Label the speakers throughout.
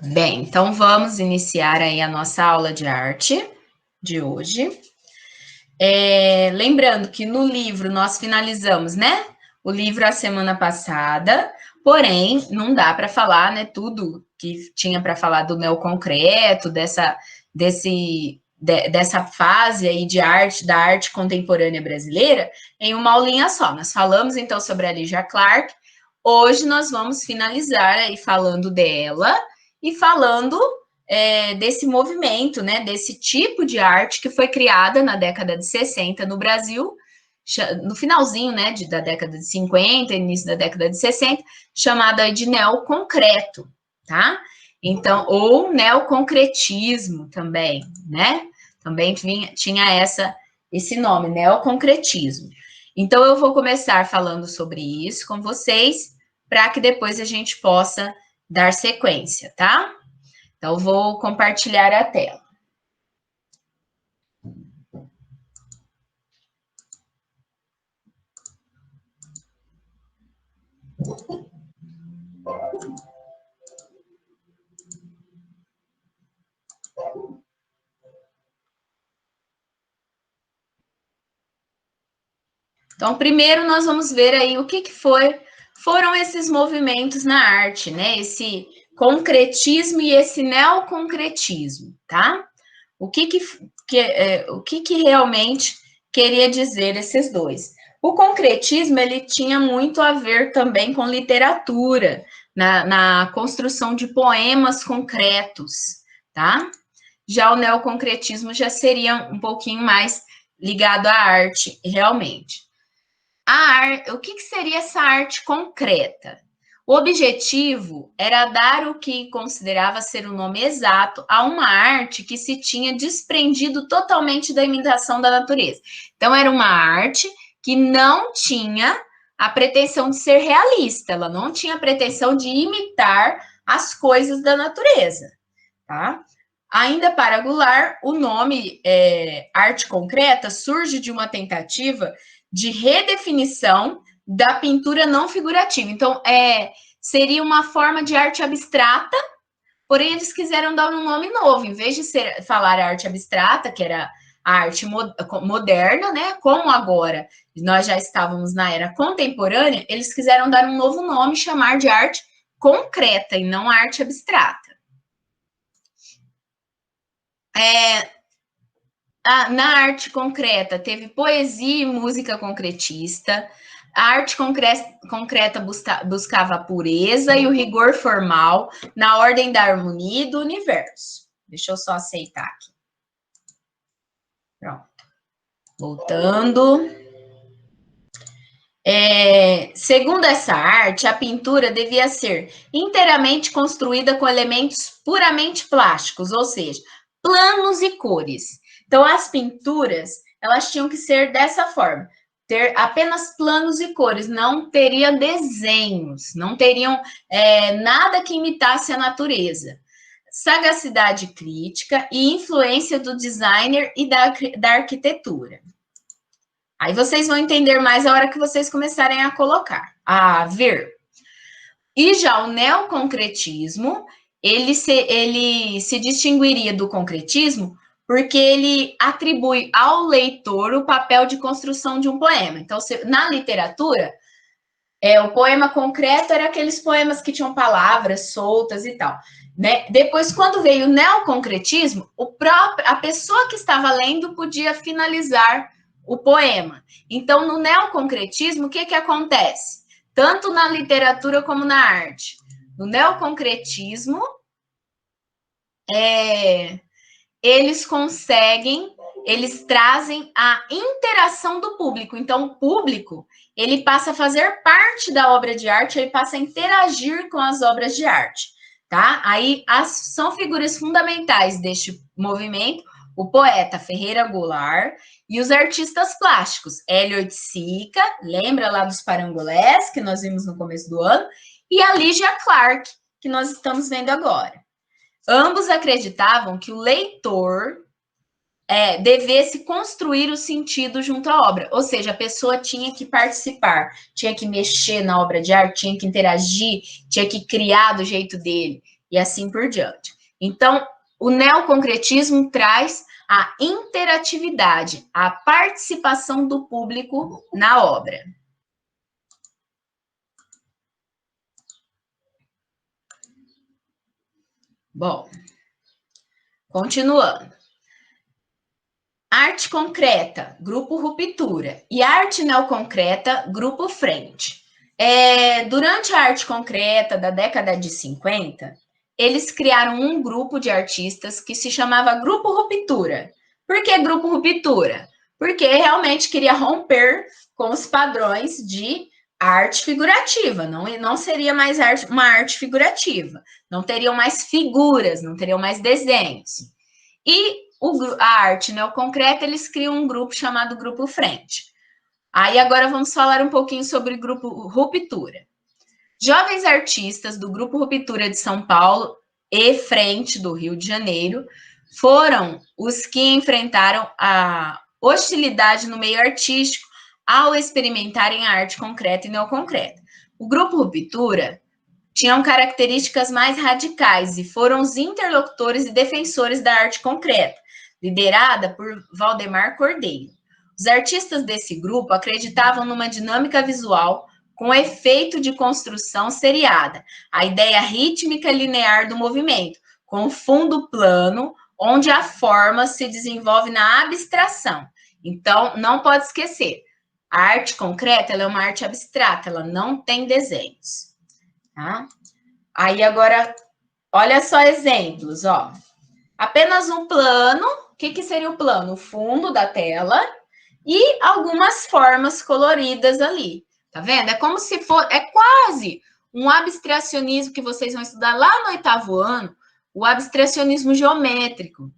Speaker 1: Bem, então vamos iniciar aí a nossa aula de arte de hoje. Lembrando que no livro nós finalizamos, né? O livro a semana passada, porém, não dá para falar, né, tudo que tinha para falar do neoconcreto, dessa fase aí de arte, da arte contemporânea brasileira, em uma aulinha só. Nós falamos então sobre a Lygia Clark. Hoje nós vamos finalizar aí falando dela e falando desse movimento, né, desse tipo de arte que foi criada na década de 60 no Brasil, no finalzinho, né, da década de 50, início da década de 60, chamada de neoconcreto, tá? Então, ou neoconcretismo também, né? Também tinha esse nome, neoconcretismo. Então, eu vou começar falando sobre isso com vocês, para que depois a gente possa dar sequência, tá? Então, vou compartilhar a tela. Então, primeiro nós vamos ver aí o que foram esses movimentos na arte, né? Esse concretismo e esse neoconcretismo, tá? O que realmente queria dizer esses dois? O concretismo, ele tinha muito a ver também com literatura, na construção de poemas concretos, tá? Já o neoconcretismo já seria um pouquinho mais ligado à arte, realmente. O que seria essa arte concreta? O objetivo era dar o que considerava ser o nome exato a uma arte que se tinha desprendido totalmente da imitação da natureza. Então, era uma arte que não tinha a pretensão de ser realista, ela não tinha a pretensão de imitar as coisas da natureza, tá? Ainda para Goulart, o nome arte concreta surge de uma tentativa de redefinição da pintura não figurativa. Então, seria uma forma de arte abstrata, porém eles quiseram dar um nome novo. Em vez de falar arte abstrata, que era a arte moderna, né? Como agora nós já estávamos na era contemporânea, eles quiseram dar um novo nome, chamar de arte concreta e não arte abstrata. Na arte concreta, teve poesia e música concretista. A arte concreta buscava a pureza e o rigor formal na ordem da harmonia e do universo. Deixa eu só aceitar aqui. Pronto. Voltando. Segundo essa arte, a pintura devia ser inteiramente construída com elementos puramente plásticos, ou seja, planos e cores. Então, as pinturas, elas tinham que ser dessa forma, ter apenas planos e cores, não teria desenhos, não teriam nada que imitasse a natureza. Sagacidade crítica e influência do designer e da arquitetura. Aí vocês vão entender mais a hora que vocês começarem a colocar, a ver. E já o neoconcretismo, ele se distinguiria do concretismo porque ele atribui ao leitor o papel de construção de um poema. Então, na literatura, o poema concreto era aqueles poemas que tinham palavras soltas e tal. Né? Depois, quando veio o neoconcretismo, a pessoa que estava lendo podia finalizar o poema. Então, no neoconcretismo, o que acontece? Tanto na literatura como na arte. No neoconcretismo, eles trazem a interação do público. Então, o público, ele passa a fazer parte da obra de arte, ele passa a interagir com as obras de arte, tá? Aí, são figuras fundamentais deste movimento, o poeta Ferreira Goulart e os artistas plásticos, Hélio Oiticica, lembra lá dos parangolés, que nós vimos no começo do ano, e a Lygia Clark, que nós estamos vendo agora. Ambos acreditavam que o leitor devesse construir o sentido junto à obra, ou seja, a pessoa tinha que participar, tinha que mexer na obra de arte, tinha que interagir, tinha que criar do jeito dele. e assim por diante. Então, o neoconcretismo traz a interatividade, a participação do público na obra. Bom, continuando. Arte concreta, grupo Ruptura. E arte neoconcreta, grupo Frente. Durante a arte concreta da década de 50, eles criaram um grupo de artistas que se chamava Grupo Ruptura. Por que Grupo Ruptura? Porque realmente queria romper com os padrões de arte figurativa. Não seria mais uma arte figurativa. Não teriam mais figuras, não teriam mais desenhos. E a arte neoconcreta, eles criam um grupo chamado Grupo Frente. Aí agora vamos falar um pouquinho sobre o Grupo Ruptura. Jovens artistas do Grupo Ruptura de São Paulo e Frente do Rio de Janeiro foram os que enfrentaram a hostilidade no meio artístico ao experimentarem a arte concreta e neoconcreta. O Grupo Ruptura tinham características mais radicais e foram os interlocutores e defensores da arte concreta, liderada por Valdemar Cordeiro. Os artistas desse grupo acreditavam numa dinâmica visual com efeito de construção seriada, a ideia rítmica linear do movimento, com o fundo plano, onde a forma se desenvolve na abstração. Então, não pode esquecer, a arte concreta ela é uma arte abstrata, ela não tem desenhos. Tá? Aí agora, olha só exemplos, ó. Apenas um plano, o que seria o plano? O fundo da tela e algumas formas coloridas ali, tá vendo? É como se for, é quase um abstracionismo que vocês vão estudar lá no 8º ano, o abstracionismo geométrico.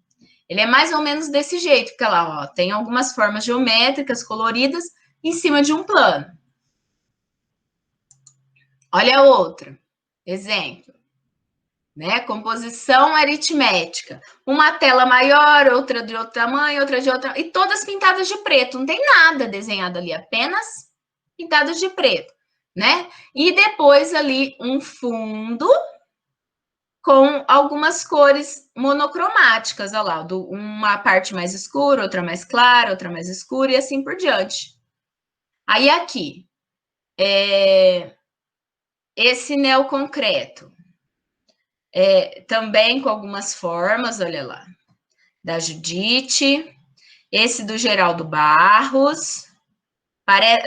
Speaker 1: Ele é mais ou menos desse jeito, porque lá, ó, tem algumas formas geométricas coloridas em cima de um plano. Olha outro exemplo, né? Composição aritmética. Uma tela maior, outra de outro tamanho, outra de outra, e todas pintadas de preto. Não tem nada desenhado ali, apenas pintadas de preto, né? E depois ali um fundo com algumas cores monocromáticas, olha lá, uma parte mais escura, outra mais clara, outra mais escura e assim por diante. Aí aqui, esse neoconcreto, também com algumas formas, olha lá, da Judite, esse do Geraldo Barros,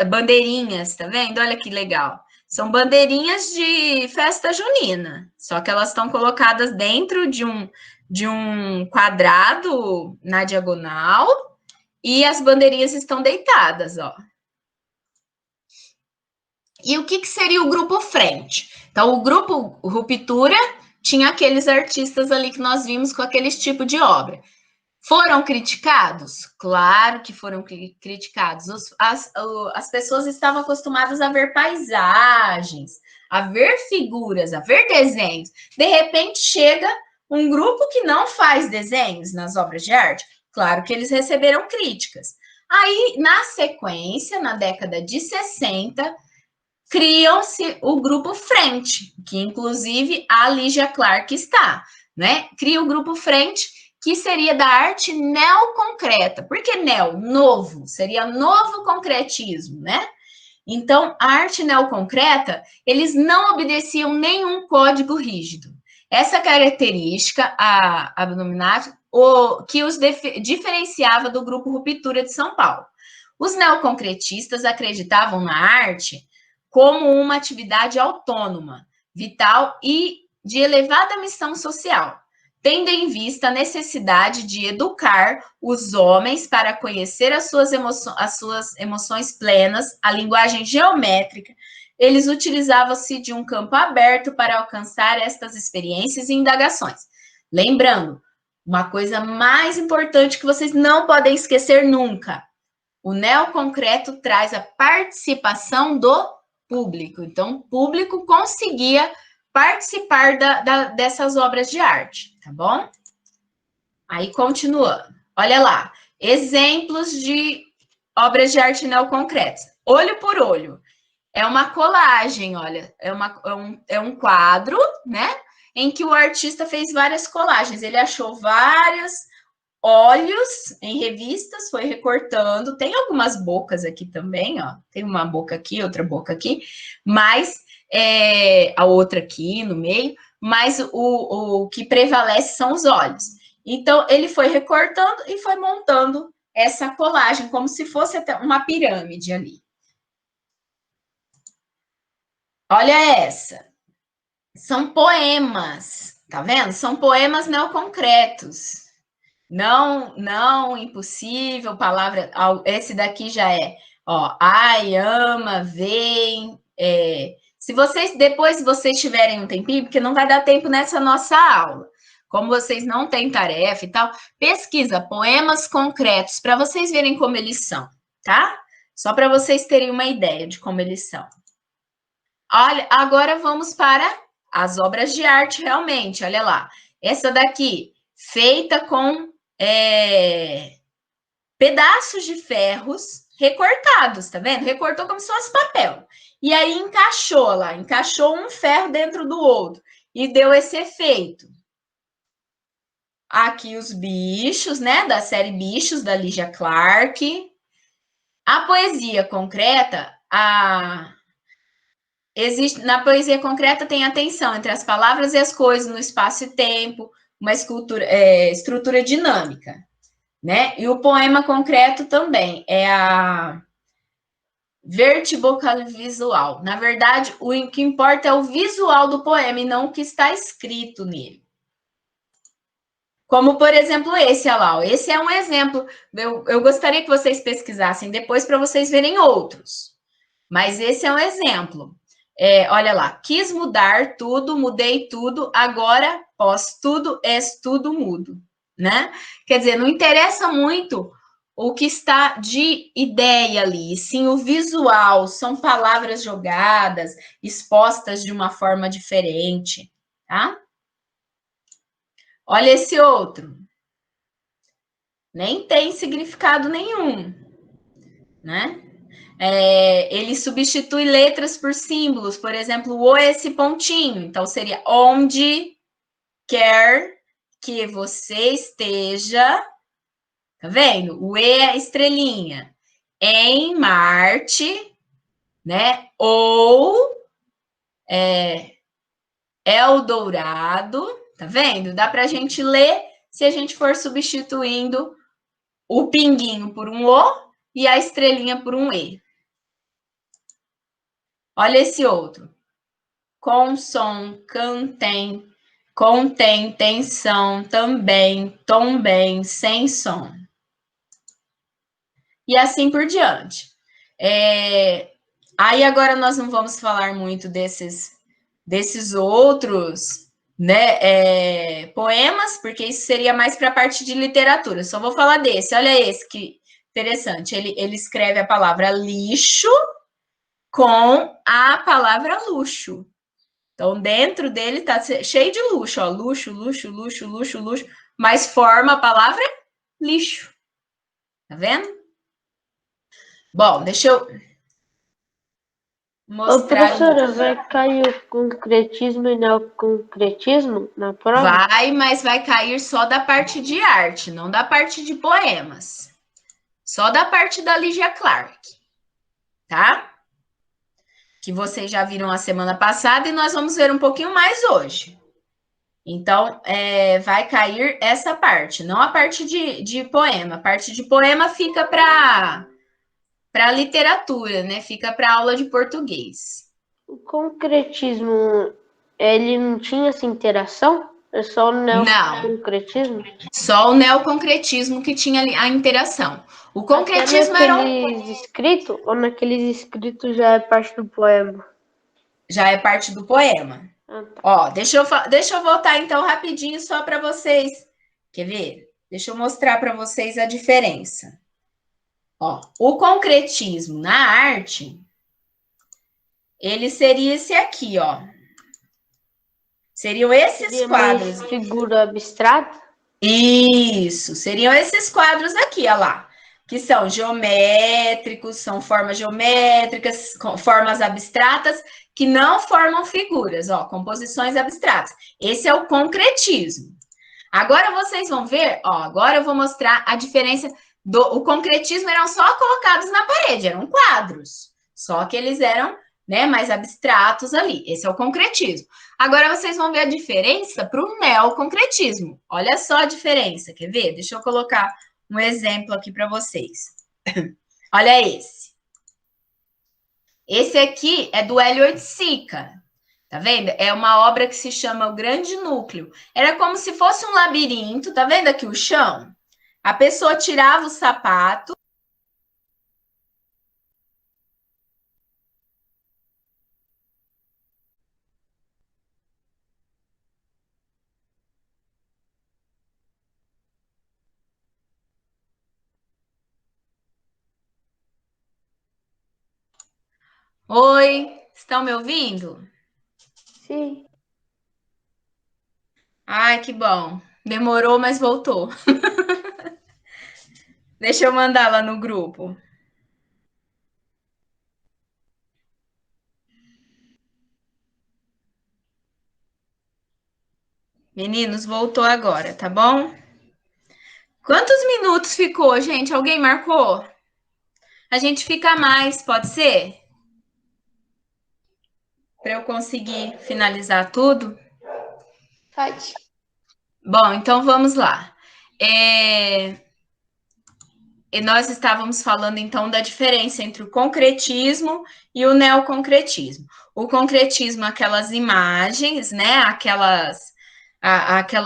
Speaker 1: bandeirinhas, tá vendo? Olha que legal. São bandeirinhas de festa junina, só que elas estão colocadas dentro de um quadrado na diagonal e as bandeirinhas estão deitadas, ó. E o que seria o grupo Frente? Então, o grupo Ruptura tinha aqueles artistas ali que nós vimos com aquele tipo de obra. Foram criticados? Claro que foram criticados. As pessoas estavam acostumadas a ver paisagens, a ver figuras, a ver desenhos. De repente, chega um grupo que não faz desenhos nas obras de arte. Claro que eles receberam críticas. Aí, na sequência, na década de 60, criam-se o grupo Frente, que inclusive a Lígia Clark está, né? Cria o grupo Frente, que seria da arte neoconcreta. Por que neo? Novo, seria novo concretismo, né? Então, a arte neoconcreta, eles não obedeciam nenhum código rígido. Essa característica, a Abnominati, que os diferenciava do grupo Ruptura de São Paulo. Os neoconcretistas acreditavam na arte como uma atividade autônoma, vital e de elevada missão social, tendo em vista a necessidade de educar os homens para conhecer as suas emoções plenas, a linguagem geométrica. Eles utilizavam-se de um campo aberto para alcançar estas experiências e indagações. Lembrando, uma coisa mais importante que vocês não podem esquecer nunca, o neoconcreto traz a participação do público. Então, o público conseguia participar dessas obras de arte, tá bom? Aí, continuando. Olha lá, exemplos de obras de arte neoconcretas. Olho por olho. É uma colagem, olha. É um quadro, né? em que o artista fez várias colagens. Ele achou vários olhos em revistas, foi recortando. Tem algumas bocas aqui também, ó. Tem uma boca aqui, outra boca aqui, mas a outra aqui no meio, mas o que prevalece são os olhos. Então, ele foi recortando e foi montando essa colagem, como se fosse até uma pirâmide ali. Olha essa. São poemas, tá vendo? São poemas neoconcretos. Não impossível, palavra. Esse daqui já é, ó. Ai, ama, vem. Se vocês, depois, se vocês tiverem um tempinho, porque não vai dar tempo nessa nossa aula. Como vocês não têm tarefa e tal, pesquisa poemas concretos para vocês verem como eles são, tá? Só para vocês terem uma ideia de como eles são. Olha, agora vamos para as obras de arte, realmente. Olha lá. Essa daqui, feita com pedaços de ferros recortados, tá vendo? Recortou como se fosse papel. E aí encaixou lá, encaixou um ferro dentro do outro e deu esse efeito. Aqui os bichos, né? Da série Bichos, da Lygia Clark. A poesia concreta, na poesia concreta tem a tensão entre as palavras e as coisas no espaço e tempo, uma estrutura dinâmica, né? E o poema concreto também é a vertivocal visual. Na verdade, o que importa é o visual do poema e não o que está escrito nele. Como, por exemplo, esse, olha lá. Esse é um exemplo. Eu gostaria que vocês pesquisassem depois para vocês verem outros. Mas esse é um exemplo. Olha lá. Quis mudar tudo, mudei tudo, agora pós tudo, és tudo mudo. Né? Quer dizer, não interessa muito o que está de ideia ali, sim o visual, são palavras jogadas, expostas de uma forma diferente, tá? Olha esse outro. Nem tem significado nenhum, né? Ele substitui letras por símbolos, por exemplo, o esse pontinho. Então, seria onde quer que você esteja. Tá vendo? O E é a estrelinha. Em Marte, né? Ou Eldorado. Tá vendo? Dá pra gente ler se a gente for substituindo o pinguinho por um O e a estrelinha por um E. Olha esse outro. Com som, contém, tensão, também, tom bem, sem som. E assim por diante. Aí agora nós não vamos falar muito desses outros, né, poemas, porque isso seria mais para a parte de literatura. Só vou falar desse. Olha esse que interessante. Ele escreve a palavra lixo com a palavra luxo. Então, dentro dele tá cheio de luxo, ó. Luxo, luxo, luxo, luxo, luxo, mas forma a palavra lixo. Tá vendo? Bom, deixa eu mostrar.
Speaker 2: Ô, professora, vai cair o concretismo e neoconcretismo na prova?
Speaker 1: Vai, mas vai cair só da parte de arte, não da parte de poemas. Só da parte da Lygia Clark, tá? Que vocês já viram a semana passada e nós vamos ver um pouquinho mais hoje. Então, vai cair essa parte, não a parte de poema. A parte de poema fica para literatura, né? Fica para aula de português.
Speaker 2: O concretismo, ele não tinha essa interação? É só o neoconcretismo?
Speaker 1: Não, só o neoconcretismo que tinha a interação. O concretismo
Speaker 2: era escrito ou naqueles escritos já é parte do poema?
Speaker 1: Já é parte do poema. Ah, tá. Ó, deixa eu voltar então rapidinho só para vocês. Quer ver? Deixa eu mostrar para vocês a diferença. Ó, o concretismo na arte, ele seria esse aqui, ó. Seriam esses quadros.
Speaker 2: Figura abstrata?
Speaker 1: Isso, seriam esses quadros aqui, ó lá. que são geométricos, são formas geométricas, formas abstratas, que não formam figuras, ó, composições abstratas. Esse é o concretismo. Agora vocês vão ver, ó, agora eu vou mostrar a diferença o concretismo eram só colocados na parede, eram quadros, só que eles eram, né, mais abstratos ali. Esse é o concretismo. Agora vocês vão ver a diferença para o neoconcretismo. Olha só a diferença, quer ver? Deixa eu colocar um exemplo aqui para vocês. Olha esse. Esse aqui é do Hélio Oiticica. Tá vendo? É uma obra que se chama O Grande Núcleo. Era como se fosse um labirinto, tá vendo aqui o chão? A pessoa tirava o sapato. Oi, estão me ouvindo?
Speaker 2: Sim.
Speaker 1: Ai, que bom. Demorou, mas voltou. Deixa eu mandar lá no grupo. Meninos, voltou agora, tá bom? Quantos minutos ficou, gente? Alguém marcou? A gente fica mais, pode ser? Para eu conseguir finalizar tudo?
Speaker 2: Pode.
Speaker 1: Bom, então vamos lá. E nós estávamos falando então da diferença entre o concretismo e o neoconcretismo. O concretismo, aquelas imagens, né?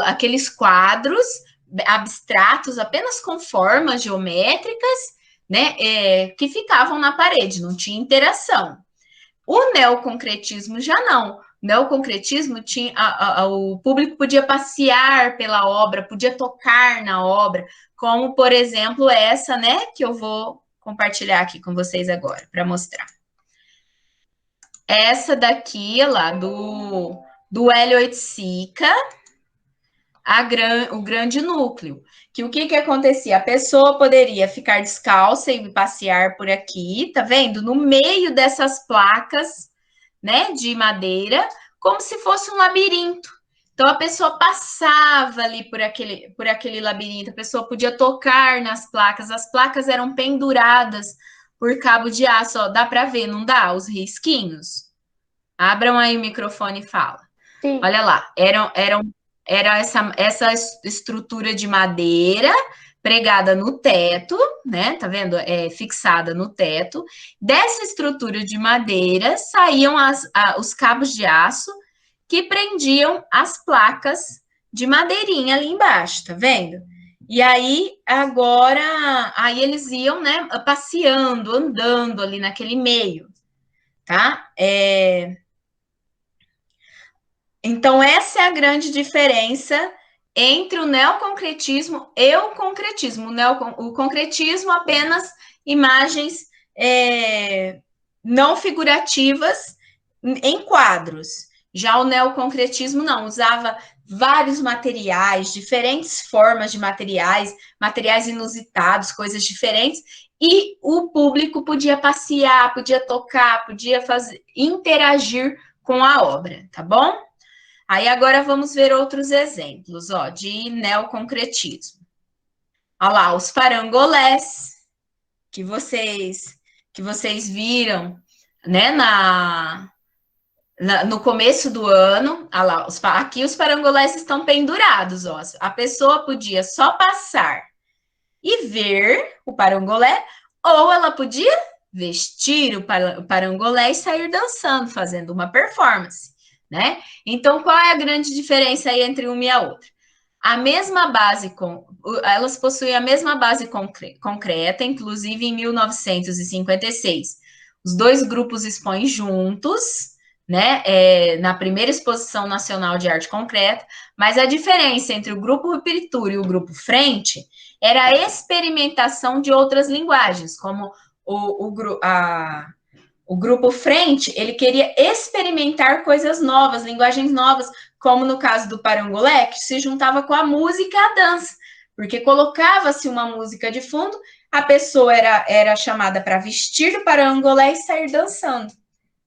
Speaker 1: Aqueles quadros abstratos, apenas com formas geométricas, né? Que ficavam na parede, não tinha interação. O neoconcretismo já não. O neoconcretismo tinha o público podia passear pela obra, podia tocar na obra, como por exemplo essa, né, que eu vou compartilhar aqui com vocês agora para mostrar. Essa daqui lá do Hélio Oiticica, o grande núcleo. Que o que acontecia? A pessoa poderia ficar descalça e passear por aqui, tá vendo? No meio dessas placas, né, de madeira, como se fosse um labirinto. Então a pessoa passava ali por aquele labirinto, a pessoa podia tocar nas placas, as placas eram penduradas por cabo de aço, ó, dá para ver, não dá? Os risquinhos. Abram aí o microfone e fala. Sim. Olha lá, era essa estrutura de madeira pregada no teto, né? Tá vendo? Fixada no teto. Dessa estrutura de madeira saíam os cabos de aço que prendiam as placas de madeirinha ali embaixo, tá vendo? E aí, aí eles iam, né, passeando, andando ali naquele meio, tá? Então, essa é a grande diferença entre o neoconcretismo e o concretismo. O concretismo, apenas imagens não figurativas em quadros. Já o neoconcretismo não, usava vários materiais, diferentes formas de materiais inusitados, coisas diferentes, e o público podia passear, podia tocar, podia interagir com a obra, tá bom? Aí agora vamos ver outros exemplos, ó, de neoconcretismo. Olha lá, os parangolés que vocês viram, né, no começo do ano. Olha lá, aqui os parangolés estão pendurados, ó. A pessoa podia só passar e ver o parangolé, ou ela podia vestir o parangolé e sair dançando, fazendo uma performance, né? Então, qual é a grande diferença aí entre uma e a outra? A mesma base, elas possuem a mesma base concreta, inclusive em 1956. Os dois grupos expõem juntos, né, na primeira Exposição Nacional de Arte Concreta, mas a diferença entre o grupo Pintura e o grupo Frente era a experimentação de outras linguagens, como o grupo Frente, ele queria experimentar coisas novas, linguagens novas, como no caso do parangolé, que se juntava com a música e a dança, porque colocava-se uma música de fundo, a pessoa era chamada para vestir o parangolé e sair dançando,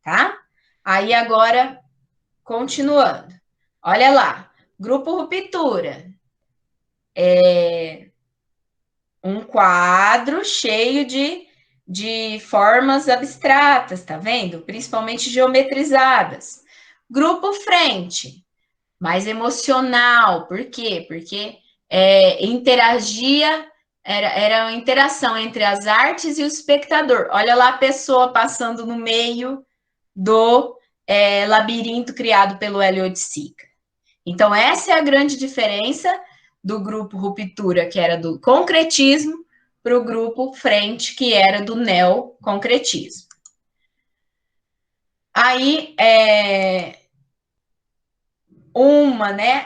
Speaker 1: tá? Aí agora, continuando. Olha lá, grupo Ruptura. Um quadro cheio de formas abstratas, tá vendo? Principalmente geometrizadas. Grupo Frente, mais emocional. Por quê? Porque interagia, era uma interação entre as artes e o espectador. Olha lá a pessoa passando no meio do labirinto criado pelo Hélio de Sica. Então, essa é a grande diferença do grupo Ruptura, que era do concretismo, para o grupo Frente, que era do neoconcretismo. Aí,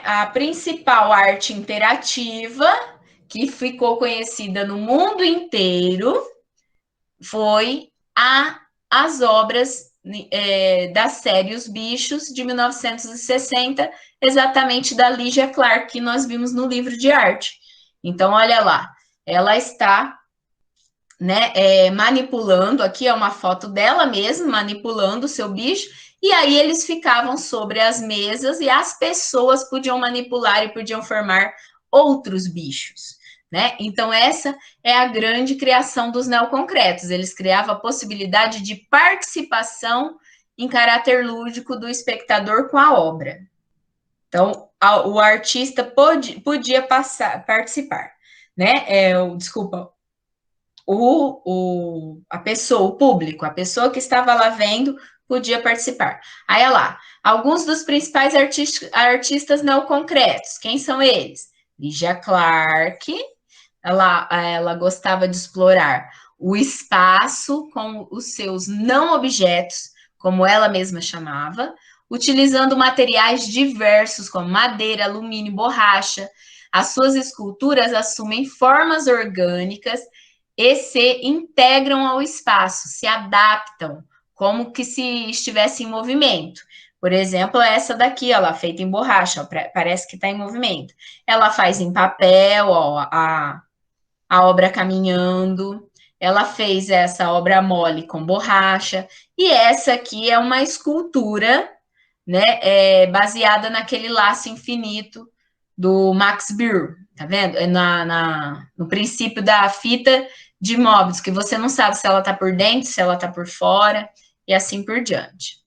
Speaker 1: a principal arte interativa, que ficou conhecida no mundo inteiro, foi as obras da série Os Bichos, de 1960, exatamente da Lygia Clark, que nós vimos no livro de arte. Então, olha lá, ela está manipulando, aqui é uma foto dela mesma, manipulando o seu bicho, e aí eles ficavam sobre as mesas e as pessoas podiam manipular e podiam formar outros bichos. Né? Então, essa é a grande criação dos neoconcretos. Eles criavam a possibilidade de participação em caráter lúdico do espectador com a obra. Então, o artista podia participar. Né? A pessoa, o público, a pessoa que estava lá vendo, podia participar. Aí, olha lá, alguns dos principais artistas neoconcretos. Quem são eles? Lygia Clark. Ela gostava de explorar o espaço com os seus não objetos, como ela mesma chamava, utilizando materiais diversos, como madeira, alumínio, borracha. As suas esculturas assumem formas orgânicas e se integram ao espaço, se adaptam, como que se estivesse em movimento. Por exemplo, essa daqui, ó, feita em borracha, ó, parece que está em movimento. Ela faz em papel, ó, a obra caminhando. Ela fez essa obra mole com borracha. E essa aqui é uma escultura, né, baseada naquele laço infinito do Max Beer, tá vendo? No princípio da fita de Möbius, que você não sabe se ela tá por dentro, se ela tá por fora, e assim por diante.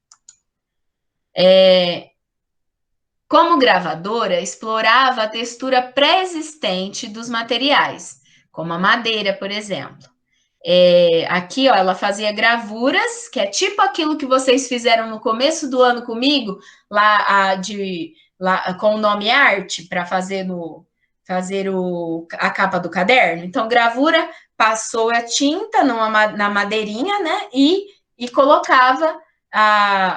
Speaker 1: Como gravadora, explorava a textura pré-existente dos materiais, como a madeira, por exemplo. Aqui, ó, ela fazia gravuras, que é tipo aquilo que vocês fizeram no começo do ano comigo, lá com o nome arte, para fazer a capa do caderno. Então, gravura, passou a tinta na madeirinha, né? E colocava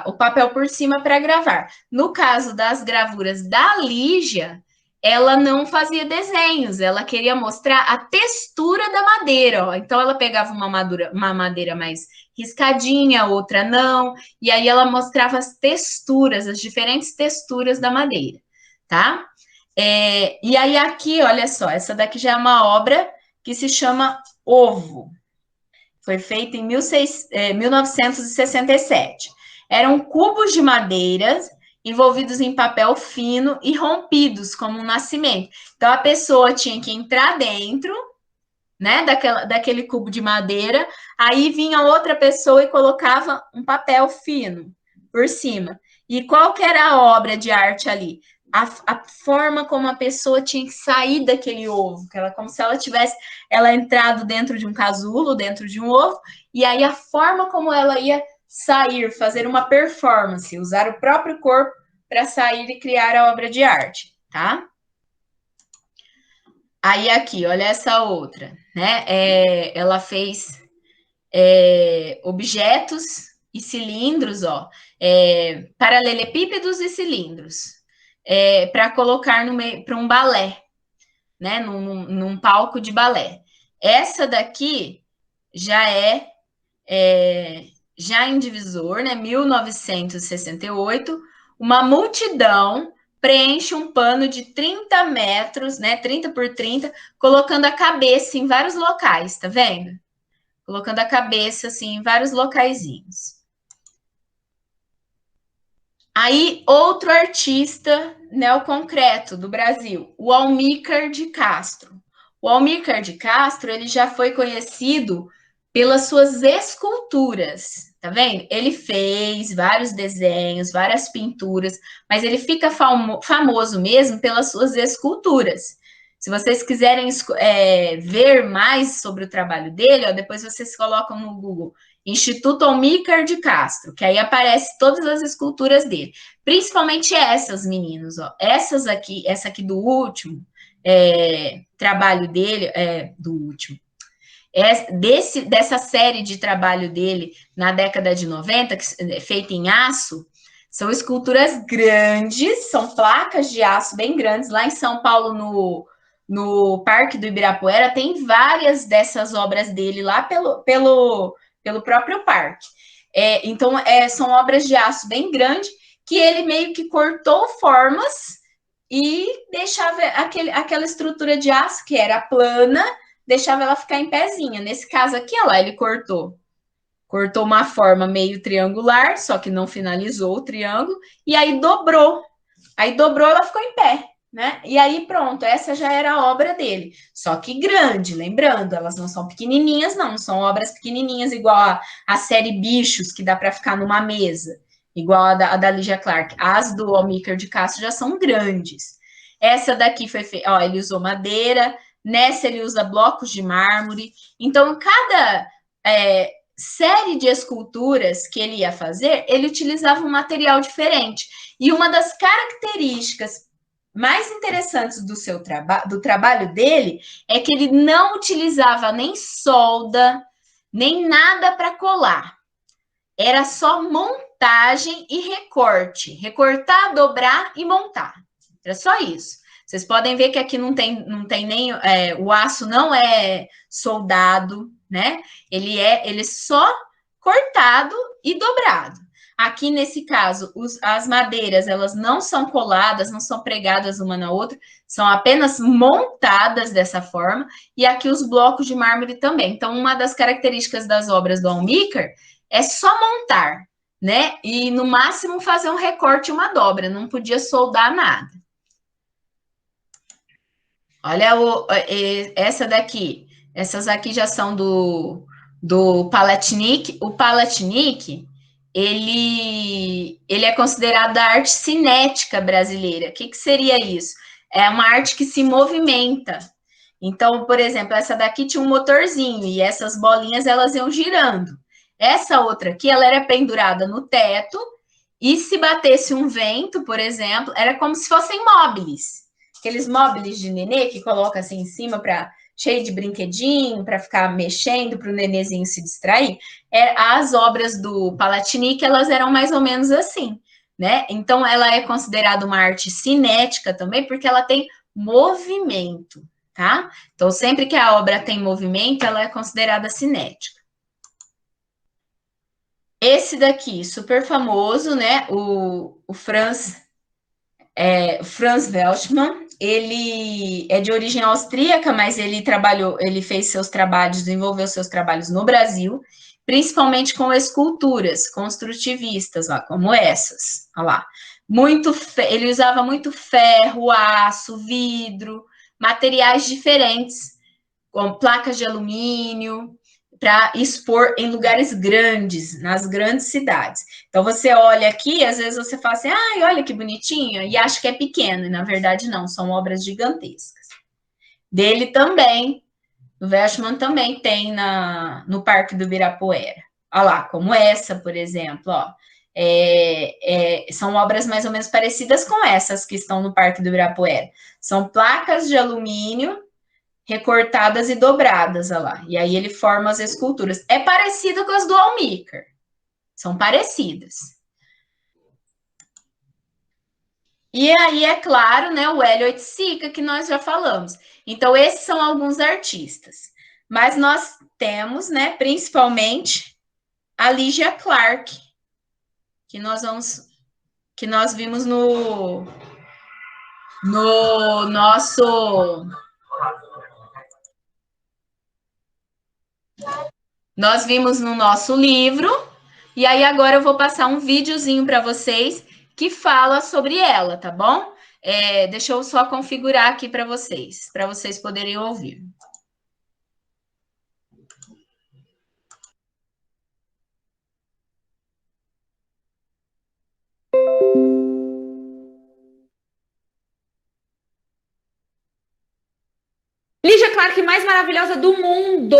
Speaker 1: o papel por cima para gravar. No caso das gravuras da Lígia, ela não fazia desenhos, ela queria mostrar a textura da madeira. Ó. Então, ela pegava uma madeira mais riscadinha, outra não, e aí ela mostrava as texturas, as diferentes texturas da madeira, tá? E aí aqui, olha só, essa daqui já é uma obra que se chama Ovo. Foi feita em 1967. Eram cubos de madeira envolvidos em papel fino e rompidos, como um nascimento. Então, a pessoa tinha que entrar dentro, né, daquele cubo de madeira, aí vinha outra pessoa e colocava um papel fino por cima. E qual que era a obra de arte ali? A forma como a pessoa tinha que sair daquele ovo, como se ela tivesse entrado dentro de um casulo, dentro de um ovo, e aí a forma como ela ia sair, fazer uma performance, usar o próprio corpo para sair e criar a obra de arte, tá? Aí aqui, olha essa outra, né? Ela fez objetos e cilindros, ó, paralelepípedos e cilindros, para colocar para um balé, né? Num palco de balé. Essa daqui já já em Divisor, né? 1968, uma multidão preenche um pano de 30 metros, né? 30 por 30, colocando a cabeça em vários locais, tá vendo? Colocando a cabeça, assim, em vários locaizinhos. Aí, outro artista neoconcreto do Brasil, o Almícar de Castro. O Almícar de Castro, ele já foi conhecido pelas suas esculturas, tá vendo? Ele fez vários desenhos, várias pinturas, mas ele fica famoso mesmo pelas suas esculturas. Se vocês quiserem ver mais sobre o trabalho dele, ó, depois vocês colocam no Google Instituto Almícar de Castro, que aí aparece todas as esculturas dele. Principalmente essas, meninos, ó. Essas aqui, essa aqui do último trabalho dele, do último. Dessa série de trabalho dele na década de 90, feita em aço, são esculturas grandes, são placas de aço bem grandes. Lá em São Paulo, no Parque do Ibirapuera, tem várias dessas obras dele lá pelo próprio parque. Então, são obras de aço bem grandes que ele meio que cortou formas e deixava aquela estrutura de aço que era plana, deixava ela ficar em pezinha. Nesse caso aqui, olha lá, ele cortou uma forma meio triangular, só que não finalizou o triângulo, e aí dobrou. Aí dobrou, ela ficou em pé, né? E aí pronto, essa já era a obra dele. Só que grande, lembrando, elas não são pequenininhas, não são obras pequenininhas igual a série Bichos, que dá para ficar numa mesa, igual a da Lygia Clark. As do Almícar de Castro já são grandes. Essa daqui foi feita, ó, ele usou madeira, nessa ele usa blocos de mármore. Então, cada série de esculturas que ele ia fazer, ele utilizava um material diferente. E uma das características mais interessantes do trabalho dele é que ele não utilizava nem solda, nem nada para colar. Era só montagem e recorte. Recortar, dobrar e montar. Era só isso. Vocês podem ver que aqui não tem nem... o aço não é soldado, né? Ele é só cortado e dobrado. Aqui, nesse caso, as madeiras, elas não são coladas, não são pregadas uma na outra, são apenas montadas dessa forma, e aqui os blocos de mármore também. Então, uma das características das obras do Almícar é só montar, né? E, no máximo, fazer um recorte e uma dobra, não podia soldar nada. Olha essa daqui. Essas aqui já são do Palatinic. O Palatinic, ele é considerado a arte cinética brasileira. O que seria isso? É uma arte que se movimenta. Então, por exemplo, essa daqui tinha um motorzinho e essas bolinhas elas iam girando. Essa outra aqui, ela era pendurada no teto e se batesse um vento, por exemplo, era como se fossem móveis. Aqueles móveis de nenê que coloca assim em cima para cheio de brinquedinho, para ficar mexendo, para o nenezinho se distrair. As obras do Palatinic, elas eram mais ou menos assim, né? Então, ela é considerada uma arte cinética também, porque ela tem movimento, tá? Então, sempre que a obra tem movimento, ela é considerada cinética. Esse daqui, super famoso, né? O Franz Weltmann, ele é de origem austríaca, mas ele fez seus trabalhos, desenvolveu seus trabalhos no Brasil, principalmente com esculturas construtivistas, ó, como essas, olha lá. Ele usava muito ferro, aço, vidro, materiais diferentes, como placas de alumínio, para expor em lugares grandes, nas grandes cidades. Então, você olha aqui, às vezes você fala assim, ai, olha que bonitinho, e acha que é pequeno, e na verdade não, são obras gigantescas. Dele também, o Weltmann também tem no Parque do Ibirapuera. Olha lá, como essa, por exemplo, ó. São obras mais ou menos parecidas com essas que estão no Parque do Ibirapuera. São placas de alumínio recortadas e dobradas, olha lá. E aí ele forma as esculturas. É parecido com as do Almícar. São parecidas. E aí, é claro, né, o Hélio Oiticica, que nós já falamos. Então, esses são alguns artistas. Mas nós temos, né, principalmente, a Lygia Clark, que nós vimos no nosso... Nós vimos no nosso livro, e aí agora eu vou passar um videozinho para vocês que fala sobre ela, tá bom? Deixa eu só configurar aqui para vocês poderem ouvir.
Speaker 3: Lígia Clark, mais maravilhosa do mundo!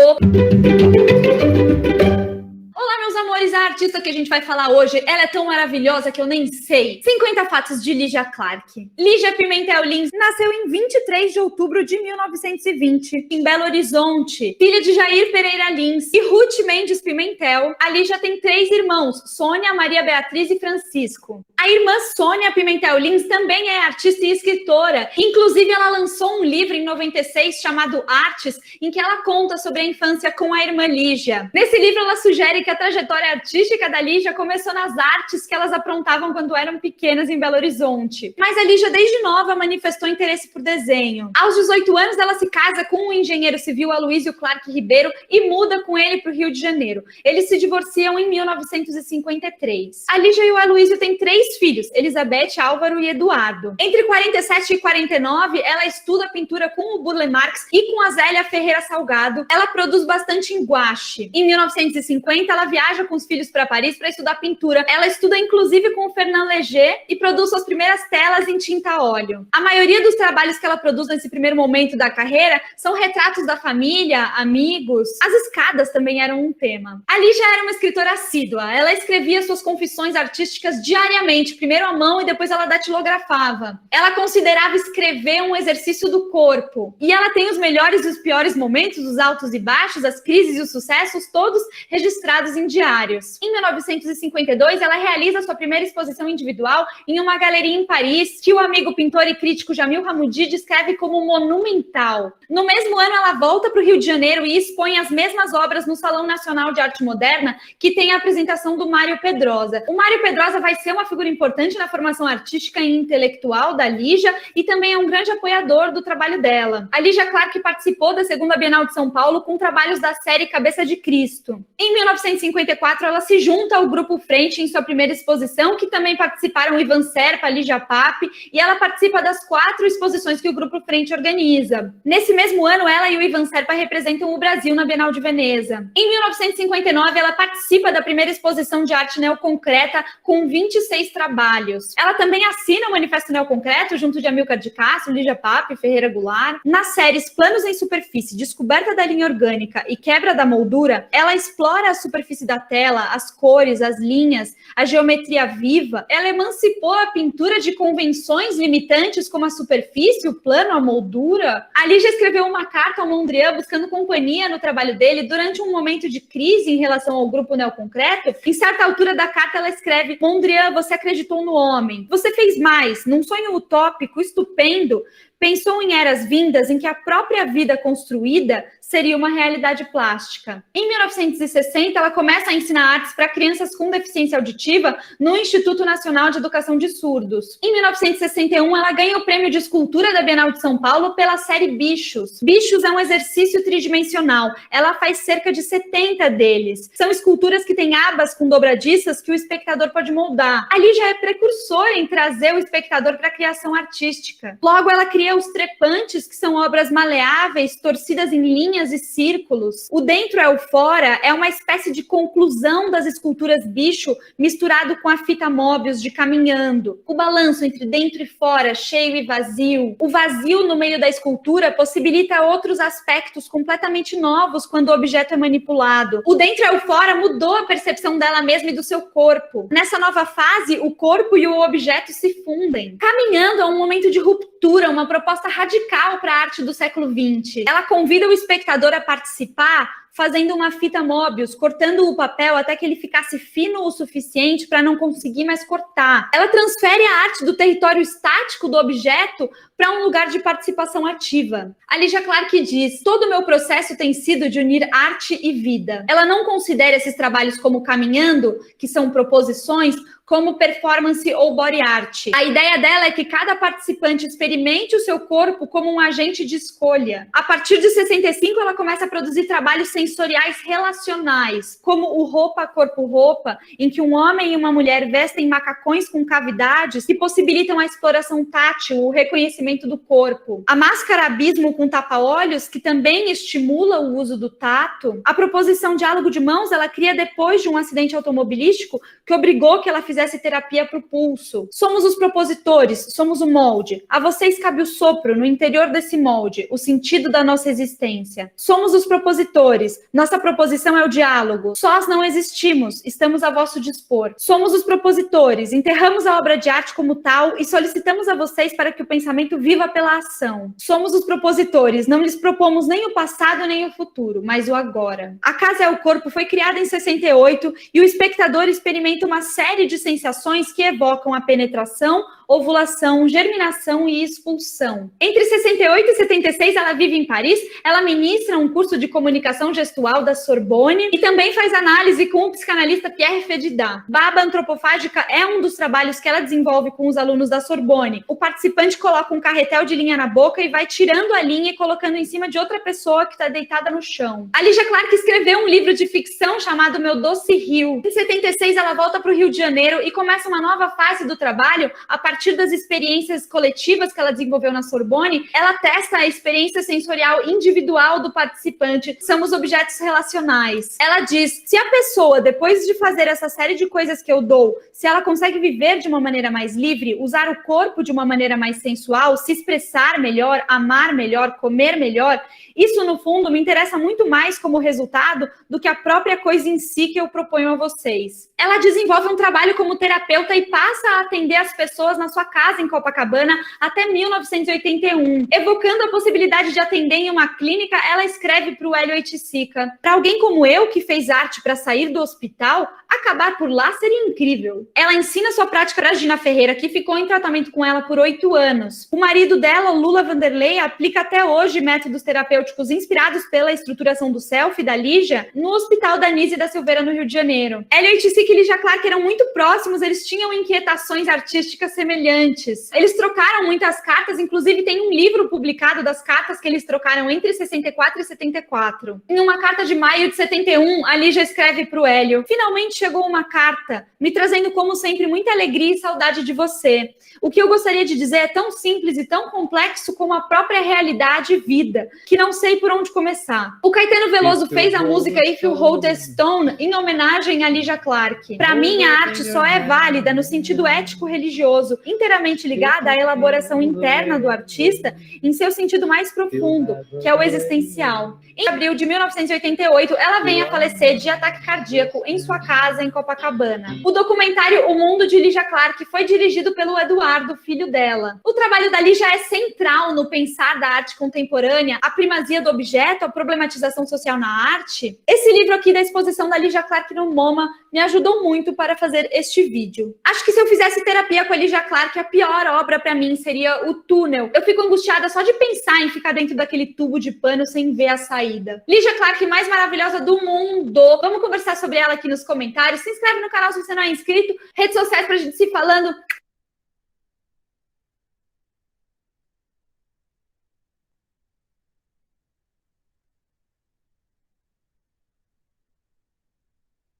Speaker 3: Olá, meus amores, a artista que a gente vai falar hoje, ela é tão maravilhosa que eu nem sei. 50 fatos de Lígia Clark. Lígia Pimentel Lins nasceu em 23 de outubro de 1920, em Belo Horizonte, filha de Jair Pereira Lins e Ruth Mendes Pimentel. A Lígia tem 3 irmãos, Sônia, Maria Beatriz e Francisco. A irmã Sônia Pimentel Lins também é artista e escritora. Inclusive, ela lançou um livro em 96 chamado Artes, em que ela conta sobre a infância com a irmã Lígia. Nesse livro, ela sugere que a trajetória artística da Lígia começou nas artes que elas aprontavam quando eram pequenas em Belo Horizonte. Mas a Lígia, desde nova, manifestou interesse por desenho. Aos 18 anos, ela se casa com o engenheiro civil Aloysio Clark Ribeiro e muda com ele para o Rio de Janeiro. Eles se divorciam em 1953. A Lígia e o Aloysio têm 3 filhos, Elizabeth, Álvaro e Eduardo. Entre 47 e 49, ela estuda pintura com o Burle Marx e com a Zélia Ferreira Salgado. Ela produz bastante em gouache. Em 1950, ela viaja com os filhos para Paris para estudar pintura. Ela estuda, inclusive, com o Fernand Léger e produz suas primeiras telas em tinta a óleo. A maioria dos trabalhos que ela produz nesse primeiro momento da carreira são retratos da família, amigos. As escadas também eram um tema. A Lígia era uma escritora assídua. Ela escrevia suas confissões artísticas diariamente, primeiro à mão e depois ela datilografava. Ela considerava escrever um exercício do corpo. E ela tem os melhores e os piores momentos, os altos e baixos, as crises e os sucessos, todos registrados em diários. Em 1952, ela realiza sua primeira exposição individual em uma galeria em Paris, que o amigo pintor e crítico Jamil Hamoudi descreve como monumental. No mesmo ano, ela volta para o Rio de Janeiro e expõe as mesmas obras no Salão Nacional de Arte Moderna, que tem a apresentação do Mário Pedrosa. O Mário Pedrosa vai ser uma figura importante na formação artística e intelectual da Lígia e também é um grande apoiador do trabalho dela. A Lígia Clark participou da segunda Bienal de São Paulo com trabalhos da série Cabeça de Cristo. Em 1954, ela se junta ao Grupo Frente em sua primeira exposição, que também participaram Ivan Serpa, Lígia Pape, e ela participa das 4 exposições que o Grupo Frente organiza. Nesse mesmo ano, ela e o Ivan Serpa representam o Brasil na Bienal de Veneza. Em 1959, ela participa da primeira exposição de arte neoconcreta com 26 trabalhos. Ela também assina o Manifesto Neoconcreto junto de Amilcar de Castro, Lígia Pape, Ferreira Goulart. Nas séries Planos em Superfície, Descoberta da Linha Orgânica e Quebra da Moldura, ela explora a superfície da tela, as cores, as linhas, a geometria viva. Ela emancipou a pintura de convenções limitantes como a superfície, o plano, a moldura. A Lígia escreveu uma carta ao Mondrian buscando companhia no trabalho dele durante um momento de crise em relação ao grupo neoconcreto. Em certa altura da carta, ela escreve: Mondrian, você acreditou no homem. Você fez mais, num sonho utópico, estupendo, pensou em eras vindas em que a própria vida construída seria uma realidade plástica. Em 1960, ela começa a ensinar artes para crianças com deficiência auditiva no Instituto Nacional de Educação de Surdos. Em 1961, ela ganha o prêmio de escultura da Bienal de São Paulo pela série Bichos. Bichos é um exercício tridimensional. Ela faz cerca de 70 deles. São esculturas que têm abas com dobradiças que o espectador pode moldar. A Lígia é precursora em trazer o espectador para a criação artística. Logo, ela cria os trepantes, que são obras maleáveis, torcidas em linhas e círculos. O dentro é o fora é uma espécie de conclusão das esculturas bicho misturado com a fita Möbius de Caminhando. O balanço entre dentro e fora, cheio e vazio. O vazio no meio da escultura possibilita outros aspectos completamente novos quando o objeto é manipulado. O dentro é o fora mudou a percepção dela mesma e do seu corpo. Nessa nova fase, o corpo e o objeto se fundem. Caminhando é um momento de ruptura, uma proposta radical para a arte do século XX. Ela convida o espectador a participar, fazendo uma fita Möbius, cortando o papel até que ele ficasse fino o suficiente para não conseguir mais cortar. Ela transfere a arte do território estático do objeto para um lugar de participação ativa. A Lygia Clark diz: todo o meu processo tem sido de unir arte e vida. Ela não considera esses trabalhos como caminhando, que são proposições, como performance ou body art. A ideia dela é que cada participante experimente o seu corpo como um agente de escolha. A partir de 65, ela começa a produzir trabalhos sensoriais relacionais, como o Roupa, Corpo, Roupa, em que um homem e uma mulher vestem macacões com cavidades que possibilitam a exploração tátil, o reconhecimento do corpo. A máscara Abismo com tapa-olhos, que também estimula o uso do tato. A proposição Diálogo de Mãos, ela cria depois de um acidente automobilístico que obrigou que ela fizesse terapia para o pulso. Somos os propositores, somos o molde. A vocês cabe o sopro no interior desse molde, o sentido da nossa existência. Somos os propositores, nossa proposição é o diálogo. Sós não existimos, estamos a vosso dispor. Somos os propositores, enterramos a obra de arte como tal e solicitamos a vocês para que o pensamento viva pela ação. Somos os propositores, não lhes propomos nem o passado nem o futuro, mas o agora. A Casa é o Corpo foi criada em 68 e o espectador experimenta uma série de sensações que evocam a penetração, ovulação, germinação e expulsão. Entre 68 e 76, ela vive em Paris, ela ministra um curso de comunicação gestual da Sorbonne e também faz análise com o psicanalista Pierre Fedidat. Baba antropofágica é um dos trabalhos que ela desenvolve com os alunos da Sorbonne. O participante coloca um carretel de linha na boca e vai tirando a linha e colocando em cima de outra pessoa que está deitada no chão. A Lygia Clark escreveu um livro de ficção chamado Meu Doce Rio. Em 76, ela volta para o Rio de Janeiro e começa uma nova fase do trabalho a partir das experiências coletivas que ela desenvolveu na Sorbonne. Ela testa a experiência sensorial individual do participante, são os objetos relacionais. Ela diz: se a pessoa, depois de fazer essa série de coisas que eu dou, se ela consegue viver de uma maneira mais livre, usar o corpo de uma maneira mais sensual, se expressar melhor, amar melhor, comer melhor, isso, no fundo, me interessa muito mais como resultado do que a própria coisa em si que eu proponho a vocês. Ela desenvolve um trabalho como terapeuta e passa a atender as pessoas na sua casa em Copacabana até 1981. Evocando a possibilidade de atender em uma clínica, ela escreve para o Hélio Oiticica: para alguém como eu, que fez arte para sair do hospital, acabar por lá seria incrível. Ela ensina sua prática para Gina Ferreira, que ficou em tratamento com ela por 8 anos. O marido dela, Lula Vanderlei, aplica até hoje métodos terapêuticos inspirados pela estruturação do selfie da Lygia no Hospital da Nise da Silveira, no Rio de Janeiro. Hélio Oiticica e Lygia Clark eram muito próximos, eles tinham inquietações artísticas semelhantes. Eles trocaram muitas cartas, inclusive tem um livro publicado das cartas que eles trocaram entre 64 e 74. Em uma carta de maio de 71, a Lygia escreve para o Hélio: finalmente chegou uma carta, me trazendo como sempre muita alegria e saudade de você. O que eu gostaria de dizer é tão simples e tão complexo como a própria realidade e vida, que não sei por onde começar. O Caetano Veloso fez a música If You Hold a Stone em homenagem a Lygia Clark. Para mim, a arte só é válida no sentido ético-religioso, inteiramente ligada à elaboração interna do artista em seu sentido mais profundo, que é o existencial. Em abril de 1988, ela vem a falecer de ataque cardíaco em sua casa em Copacabana. O documentário O Mundo de Lygia Clark foi dirigido pelo Eduardo, filho dela. O trabalho da Lygia é central no pensar da arte contemporânea, a primazia do objeto, a problematização social na arte. Esse livro aqui da exposição da Lygia Clark no MoMA me ajudou muito para fazer este vídeo. Acho que se eu fizesse terapia com a Lygia Clark, a pior obra para mim seria O Túnel. Eu fico angustiada só de pensar em ficar dentro daquele tubo de pano sem ver a saída. Lygia Clark, mais maravilhosa do mundo. Vamos conversar sobre ela aqui nos comentários. Se inscreve no canal se você não é inscrito. Redes sociais pra gente se falando.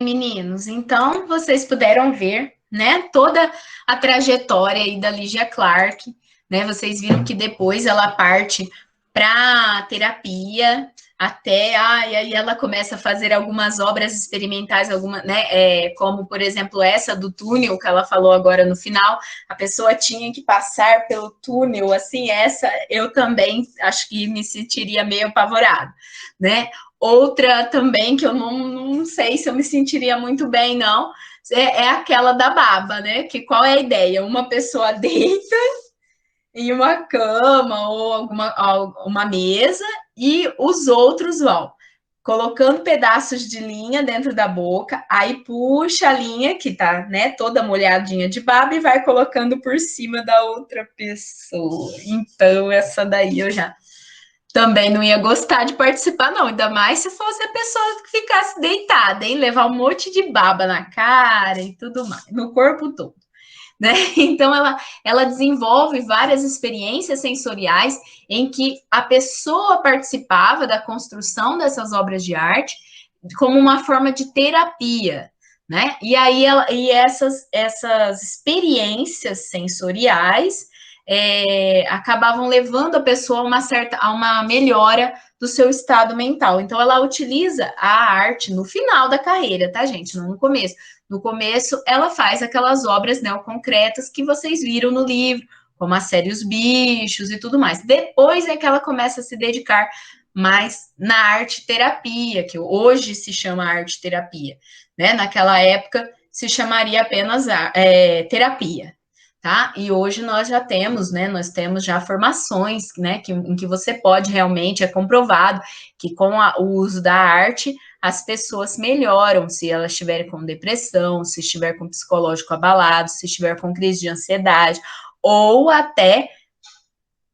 Speaker 1: Meninos, então vocês puderam ver, né, toda a trajetória aí da Lygia Clark, né? Vocês viram que depois ela parte para terapia, até aí ela começa a fazer algumas obras experimentais, né, como, por exemplo, essa do túnel, que ela falou agora no final, a pessoa tinha que passar pelo túnel, assim, essa eu também acho que me sentiria meio apavorada, né? Outra também, que eu não sei se eu me sentiria muito bem, não, é aquela da baba, né? Que qual é a ideia? Uma pessoa deita em uma cama ou uma mesa e os outros vão. colocando pedaços de linha dentro da boca, aí puxa a linha, que tá, né, toda molhadinha de baba, e vai colocando por cima da outra pessoa. Então, essa daí eu já também não ia gostar de participar, não. Ainda mais se fosse a pessoa que ficasse deitada, hein? Levar um monte de baba na cara e tudo mais, no corpo todo. Né? Então, ela desenvolve várias experiências sensoriais em que a pessoa participava da construção dessas obras de arte como uma forma de terapia, né? E aí essas experiências sensoriais acabavam levando a pessoa a uma melhora do seu estado mental. Então, ela utiliza a arte no final da carreira, tá, gente? Não no começo. No começo, ela faz aquelas obras neoconcretas que vocês viram no livro, como a série Os Bichos e tudo mais. Depois é que ela começa a se dedicar mais na arte-terapia, que hoje se chama arte-terapia, né? Naquela época se chamaria apenas terapia, tá? E hoje nós já temos, né? Nós temos já formações, né? Em que você pode realmente, é comprovado que com o uso da arte as pessoas melhoram se elas estiverem com depressão, se estiver com psicológico abalado, se estiver com crise de ansiedade, ou até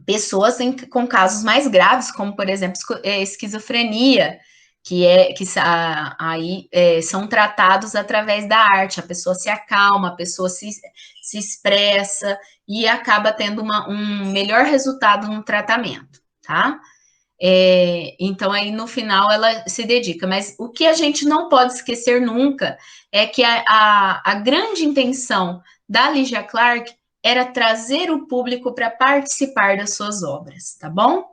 Speaker 1: pessoas com casos mais graves, como, por exemplo, esquizofrenia, são tratados através da arte. A pessoa se acalma, a pessoa se expressa e acaba tendo um melhor resultado no tratamento, tá? Então, aí no final ela se dedica, mas o que a gente não pode esquecer nunca é que a grande intenção da Lygia Clark era trazer o público para participar das suas obras, tá bom?